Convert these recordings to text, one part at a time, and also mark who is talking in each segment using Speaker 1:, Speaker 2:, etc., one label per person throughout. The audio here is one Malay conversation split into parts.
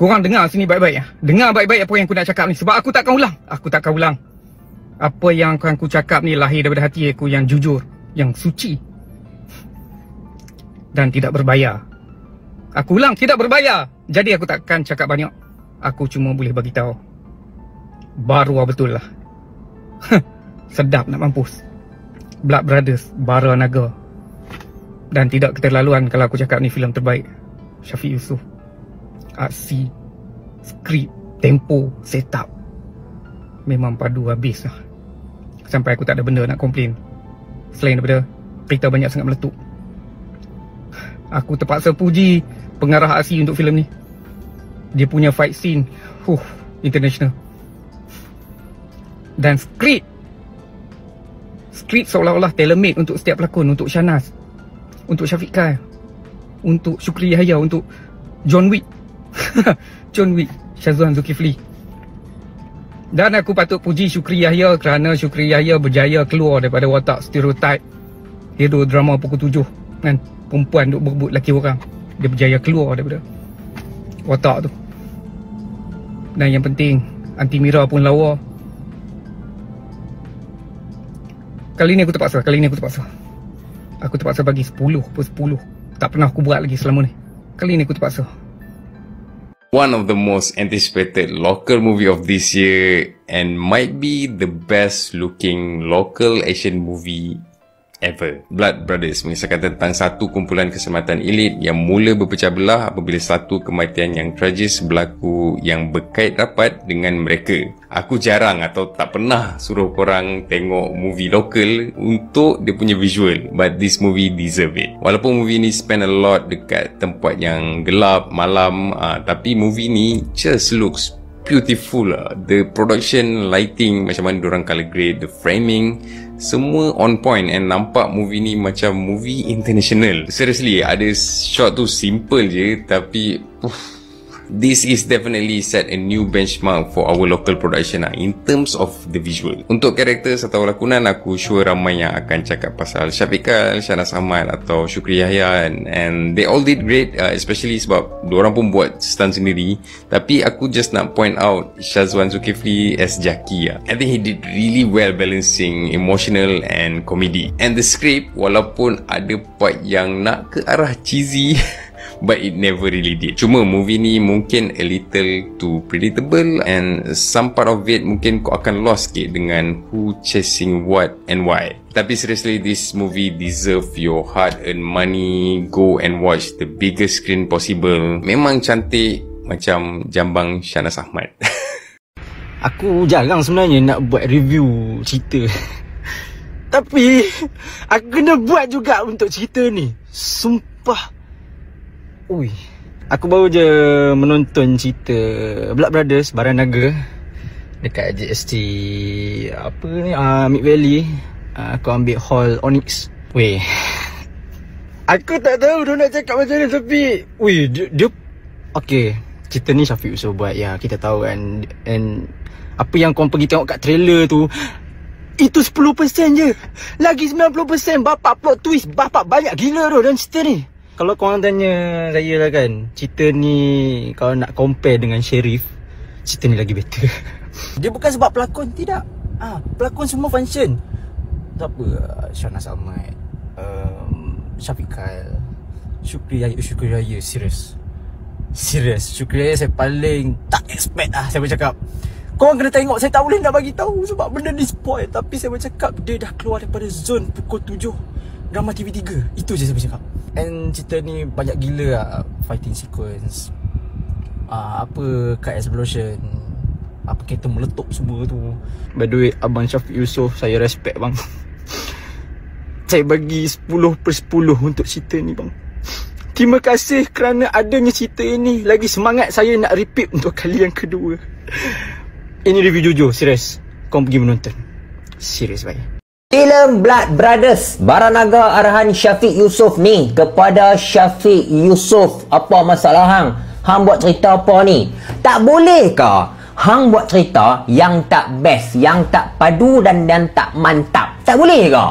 Speaker 1: Korang dengar sini baik-baik ya. Dengar baik-baik apa yang aku nak cakap ni. Sebab aku takkan ulang. Aku takkan ulang. Apa yang akan aku cakap ni lahir daripada hati aku yang jujur, yang suci dan tidak berbayar. Aku ulang, tidak berbayar. Jadi aku takkan cakap banyak. Aku cuma boleh bagi tahu. Baruah betul lah. Sedap nak mampus. Blood Brothers, Bara Naga. Dan tidak keterlaluan kalau aku cakap ni filem terbaik Syafiq Yusof. Aksi, skrip, tempo, setup memang padu habis lah. Sampai aku tak ada benda nak komplain selain daripada cerita banyak sangat meletup. Aku terpaksa puji pengarah aksi untuk filem ni. Dia punya fight scene international. Dan skrip seolah-olah tailor-made untuk setiap pelakon. Untuk Shahnaz, untuk Syafiq Kyle, untuk Syukri Yahya, untuk John Wick John Wick, Shazwan Zulkifli. Dan aku patut puji Syukri Yahya kerana Syukri Yahya berjaya keluar daripada watak stereotip hero drama pukul 7 kan, perempuan duk berebut lelaki orang. Dia berjaya keluar daripada watak tu. Dan yang penting, Anti Mira pun lawa. Kali ni aku terpaksa. Aku terpaksa bagi 10 per 10. Tak pernah aku buat lagi selama ni. Kali ni aku terpaksa.
Speaker 2: One of the most anticipated local movie of this year and might be the best looking local action movie ever. Blood Brothers mengisahkan tentang satu kumpulan keselamatan elit yang mula berpecah belah apabila satu kematian yang tragis berlaku yang berkait rapat dengan mereka. Aku jarang atau tak pernah suruh korang tengok movie lokal untuk dia punya visual, but this movie deserve it. Walaupun movie ni spend a lot dekat tempat yang gelap, malam, tapi movie ni just looks beautiful lah. The production, lighting, macam mana diorang color grade, the framing, semua on point and nampak movie ni macam movie international. Seriously, ada shot tu simple je tapi this is definitely set a new benchmark for our local production in terms of the visual. Untuk karakter atau lakonan, aku sure ramai yang akan cakap pasal Syafiq Kyle, Shahnaz Ahmad atau Syukri Yahya, and they all did great, especially sebab diorang pun buat stunt sendiri. Tapi aku just nak point out Shazwan Zulkifli as Jackie. I think he did really well balancing emotional and comedy. And the script, walaupun ada part yang nak ke arah cheesy but it never really did. Cuma movie ni mungkin a little too predictable and some part of it mungkin kau akan lost sikit dengan who chasing what and why. Tapi seriously, this movie deserve your hard-earned money. Go and watch the biggest screen possible. Memang cantik macam jambang Shahnaz Ahmad.
Speaker 3: Aku jarang sebenarnya nak buat review cerita tapi aku kena buat juga untuk cerita ni. Sumpah. Ui, aku baru je menonton cerita Blood Brothers, Bara Naga dekat JST apa ni, Mid Valley. Aku ambil hall Onyx. Weh, aku tak tahu dia nak cakap macam mana tapi dia okay, cerita ni Syafiq Yusof buat, ya kita tahu kan. And apa yang korang pergi tengok kat trailer tu, itu 10% je. Lagi 90% bapak plot twist, bapak banyak gila tu dalam cerita ni. Kalau korang tanya saya lah kan, cerita ni kalau nak compare dengan Sheriff, cerita ni lagi better. Dia bukan sebab pelakon, tidak. Pelakon semua function. Siapa? Shahnaz Ahmad, Syafiq Kyle, Syukri Yahya, serius. Syukri Yahya saya paling tak expect lah, saya bercakap. Korang kena tengok, saya tak boleh nak bagi tahu sebab benda ni spoil. Tapi saya bercakap, dia dah keluar daripada zone pukul 7 drama TV3. Itu je saya bercakap. And cerita ni banyak gila lah fighting sequence, apa cut explosion, apa kereta meletup semua tu. By the way, Abang Syafiq Yusof, saya respect bang. Saya bagi 10 per 10 untuk cerita ni bang. Terima kasih kerana adanya cerita ini. Lagi semangat saya nak repeat untuk kali yang kedua. Ini review jujur, serius. Kau pergi menonton. Serius baik.
Speaker 4: Filem Blood Brothers, Bara Naga arahan Syafiq Yusof ni. Kepada Syafiq Yusof, apa masalah hang? Hang buat cerita apa ni? Tak boleh ke hang buat cerita yang tak best, yang tak padu dan tak mantap? Tak boleh ke?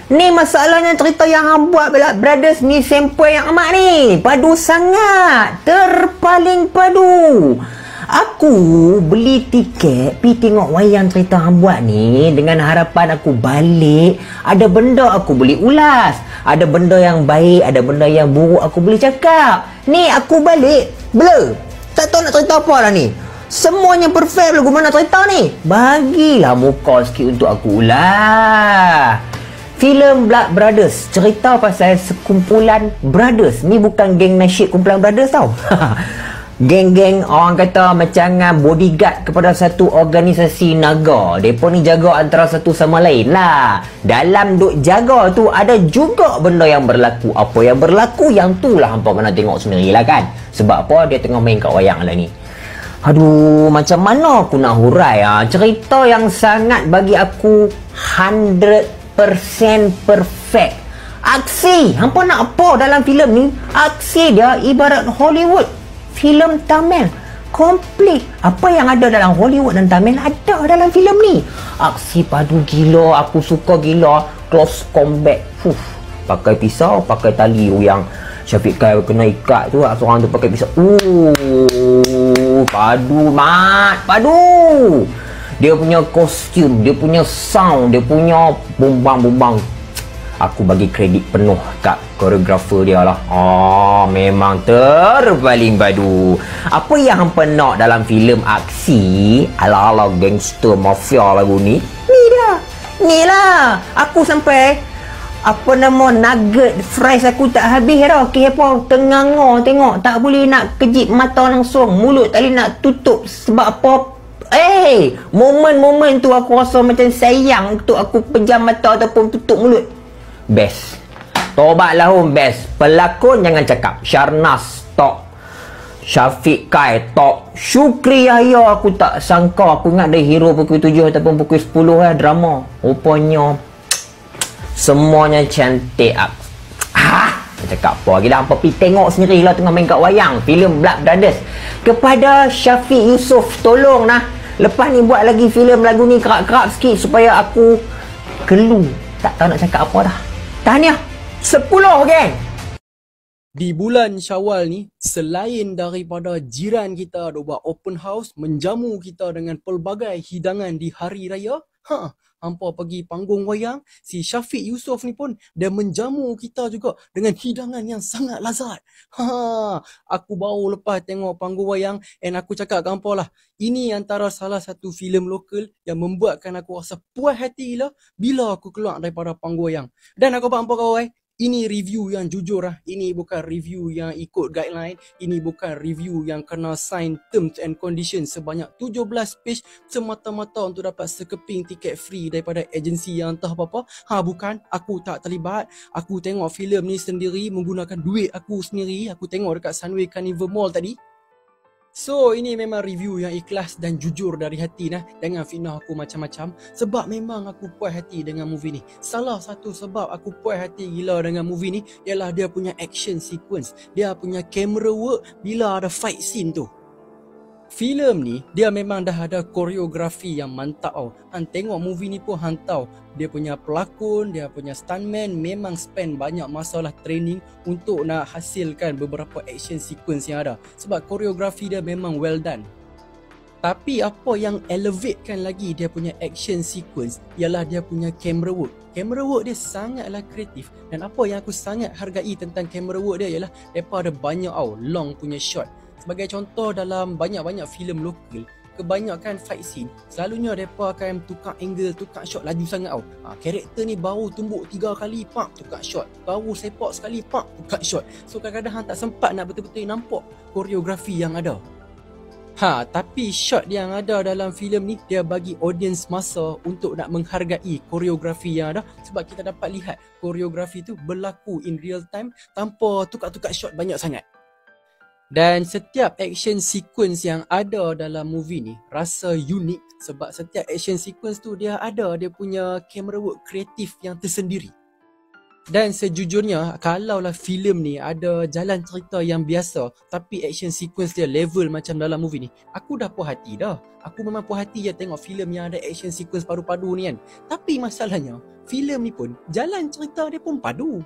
Speaker 4: Ni masalahnya cerita yang hang buat Brothers ni sempoi yang amat ni. Padu sangat. Terpaling padu. Aku beli tiket pi tengok wayang cerita hang buat ni dengan harapan aku balik ada benda aku boleh ulas. Ada benda yang baik, ada benda yang buruk aku boleh cakap. Ni aku balik blur. Tak tahu nak cerita apa lah ni. Semuanya perfect lagu mana cerita ni. Bagilah muka sikit untuk aku ulas. Filem Blood Brothers cerita pasal sekumpulan brothers. Ni bukan geng nasyid kumpulan brothers tau. Geng-geng orang kata macam bodyguard kepada satu organisasi naga. Mereka ni jaga antara satu sama lain lah. Dalam duk jaga tu ada juga benda yang berlaku. Apa yang berlaku yang tu lah hampa kena tengok sendiri lah kan. Sebab apa dia tengah main kat wayang lah ni. Aduh, macam mana aku nak hurai cerita yang sangat bagi aku 100% perfect. Aksi, hampa nak apa dalam filem ni? Aksi dia ibarat Hollywood, filem Tamil komplit. Apa yang ada dalam Hollywood dan Tamil ada dalam filem ni. Aksi padu gila, aku suka gila. Close combat, pakai pisau, pakai tali yang Syafiq Kai kena ikat tu, seorang tu pakai pisau. Padu mat, padu. Dia punya kostum, dia punya sound, dia punya bumbang-bumbang. Aku bagi kredit penuh kat koreografer dia lah. Memang terpaling padu. Apa yang hampa nak dalam filem aksi ala-ala gangster mafia lagu ni? Ni dah. Ni lah. Aku sampai nugget fries aku tak habis dah. Apa tengah tengok tak boleh nak kejip mata langsung. Mulut tak boleh nak tutup sebab apa? Momen-momen tu aku rasa macam sayang untuk aku pejam mata ataupun tutup mulut. Best. Tobatlah best. Pelakon jangan cakap. Sharnas top. Syafiq Kai top. Syukri Yahya aku tak sangka. Aku ingat dia hero pukul 7 ataupun pukul 10 drama. Rupanya semuanya cantik. Cakap apa lagi dah. Hampa pergi tengok sendiri lah tengah main kat wayang filem Blood Brothers. Kepada Syafiq Yusof, tolong lah lepas ni buat lagi filem lagu ni kerak-kerak sikit supaya aku kelu. Tak tahu nak cakap apa dah. Tahniah 10 geng.
Speaker 5: Di bulan Syawal ni, selain daripada jiran kita ada buat open house menjamu kita dengan pelbagai hidangan di hari raya, hampa pergi panggung wayang, si Syafiq Yusof ni pun dia menjamu kita juga dengan hidangan yang sangat lazat. Aku baru lepas tengok panggung wayang and aku cakap ke hampa lah, ini antara salah satu filem lokal yang membuatkan aku rasa puas hati lah bila aku keluar daripada panggung wayang. Dan aku hampa kawan, ini review yang jujur lah. Ini bukan review yang ikut guideline. Ini bukan review yang kena sign terms and conditions sebanyak 17 page semata-mata untuk dapat sekeping tiket free daripada agensi yang entah apa-apa. Bukan. Aku tak terlibat. Aku tengok filem ni sendiri menggunakan duit aku sendiri. Aku tengok dekat Sunway Carnival Mall tadi. So, ini memang review yang ikhlas dan jujur dari hati nah. Jangan fitnah aku macam-macam. Sebab memang aku puas hati dengan movie ni. Salah satu sebab aku puas hati gila dengan movie ni ialah dia punya action sequence. Dia punya camera work bila ada fight scene tu. Filem ni dia memang dah ada koreografi yang mantap tau. Han tengok movie ni pun han tahu dia punya pelakon, dia punya stuntman memang spend banyak masalah training untuk nak hasilkan beberapa action sequence yang ada. Sebab koreografi dia memang well done. Tapi apa yang elevatekan lagi dia punya action sequence ialah dia punya camera work. Camera work dia sangatlah kreatif. Dan apa yang aku sangat hargai tentang camera work dia ialah mereka ada banyak long punya shot. Sebagai contoh dalam banyak-banyak filem lokal, kebanyakan fight scene selalunya mereka akan tukar angle, tukar shot laju sangat tau. Karakter ni baru tumbuk 3 kali, tukar shot. Baru sepak sekali, tukar shot. So kadang-kadang hang tak sempat nak betul-betul nampak koreografi yang ada. Tapi shot yang ada dalam filem ni dia bagi audience masa untuk nak menghargai koreografi yang ada. Sebab kita dapat lihat koreografi tu berlaku in real time tanpa tukar-tukar shot banyak sangat. Dan setiap action sequence yang ada dalam movie ni rasa unik sebab setiap action sequence tu dia ada dia punya camera work kreatif yang tersendiri. Dan sejujurnya, kalaulah filem ni ada jalan cerita yang biasa tapi action sequence dia level macam dalam movie ni, aku dah puas hati dah. Aku memang puas hati je tengok filem yang ada action sequence padu-padu ni kan. Tapi masalahnya, filem ni pun jalan cerita dia pun padu.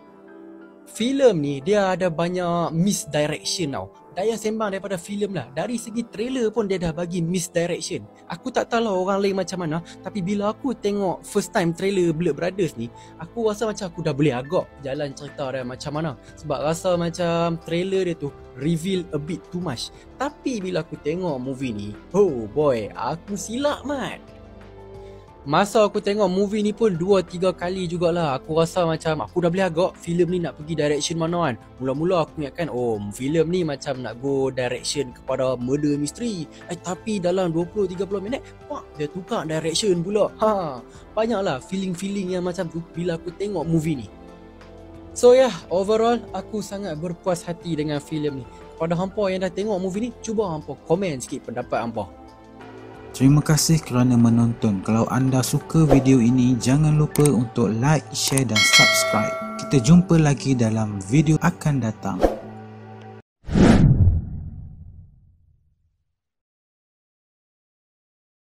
Speaker 5: Filem ni dia ada banyak misdirection tau. Daya sembang daripada filem lah. Dari segi trailer pun dia dah bagi misdirection. Aku tak tahu lah orang lain macam mana, tapi bila aku tengok first time trailer Blood Brothers ni, aku rasa macam aku dah boleh agak jalan cerita dia macam mana. Sebab rasa macam trailer dia tu reveal a bit too much. Tapi bila aku tengok movie ni, oh boy, aku silap mat. Masa aku tengok movie ni pun 2-3 kali jugalah aku rasa macam aku dah boleh agak filem ni nak pergi direction mana kan. Mula-mula aku ingatkan filem ni macam nak go direction kepada murder mystery. Tapi dalam 20-30 minit dia tukar direction pula. Banyaklah feeling-feeling yang macam tu bila aku tengok movie ni. So overall aku sangat berpuas hati dengan filem ni. Kepada hampa yang dah tengok movie ni, cuba hampa komen sikit pendapat hampa.
Speaker 6: Terima kasih kerana menonton. Kalau anda suka video ini, jangan lupa untuk like, share dan subscribe. Kita jumpa lagi dalam video akan datang.